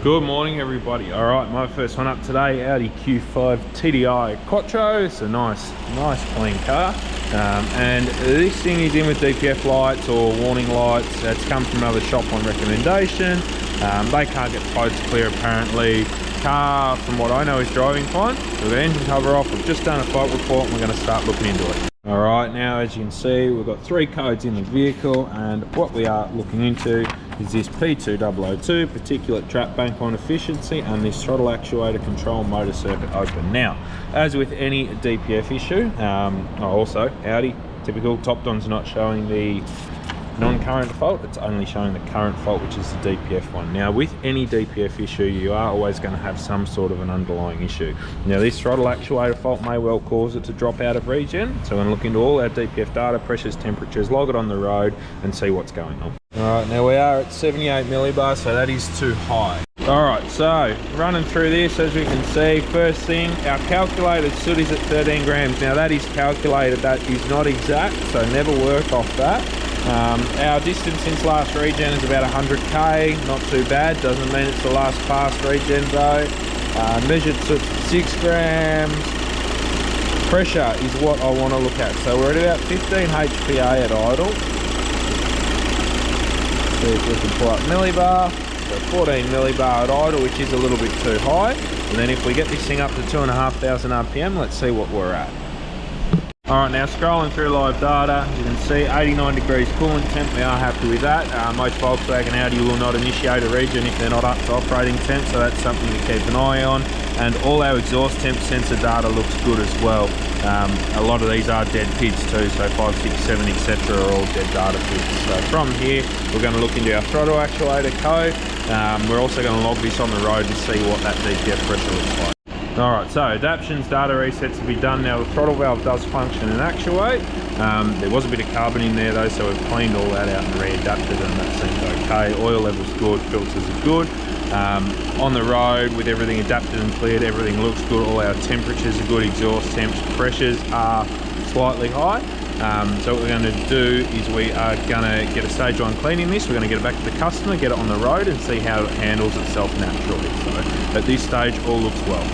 Good morning everybody. All right, my first one up today, Audi Q5 TDI Quattro. It's a nice clean car. And this thing is in with DPF lights or warning lights. It's come from another shop on recommendation. They can't get the boats clear apparently. Car, from what I know, is driving fine. We've got engine cover off. We've just done a fault report and we're going to start looking into it. All right, now as you can see, we've got 3 codes in the vehicle, and what we are looking into is this P2002 particulate trap bank on efficiency and this throttle actuator control motor circuit open. Now, as with any DPF issue, also Audi, typical, top don's not showing the non-current fault, it's only showing the current fault, which is the DPF one. Now with any DPF issue, you are always going to have some sort of an underlying issue. Now this throttle actuator fault may well cause it to drop out of regen, so we're going to look into all our DPF data, pressures, temperatures, log it on the road and see what's going on. Alright, now we are at 78 millibars, so that is too high. Alright, so running through this, as we can see, first thing, our calculated soot is at 13 grams. Now that is calculated, that is not exact, so never work off that. Our distance since last regen is about 100k, not too bad, doesn't mean it's the last past regen though. Measured soot 6 grams. Pressure is what I want to look at, so we're at about 15 HPA at idle. See if we can pull up millibar, so 14 millibar at idle, which is a little bit too high. And then if we get this thing up to 2,500 RPM, let's see what we're at. Alright, now scrolling through live data, you can see 89 degrees coolant temp, we are happy with that. Most Volkswagen Audi will not initiate a regen if they're not up to operating temp, so that's something to keep an eye on. And all our exhaust temp sensor data looks good as well. A lot of these are dead PIDs too, so 5, 6, 7, etc. are all dead data PIDs. So from here, we're going to look into our throttle actuator code. We're also going to log this on the road to see what that DPF pressure looks like. Alright, so adaptions, data resets to be done. Now the throttle valve does function and actuate. There was a bit of carbon in there though, so we've cleaned all that out and readapted, and that seems okay. Oil level's good, filters are good. On the road with everything adapted and cleared, everything looks good. All our temperatures are good, exhaust temps, pressures are slightly high. So what we're going to do is we are going to get a stage 1 cleaning this. We're going to get it back to the customer, get it on the road and see how it handles itself naturally. So at this stage all looks well.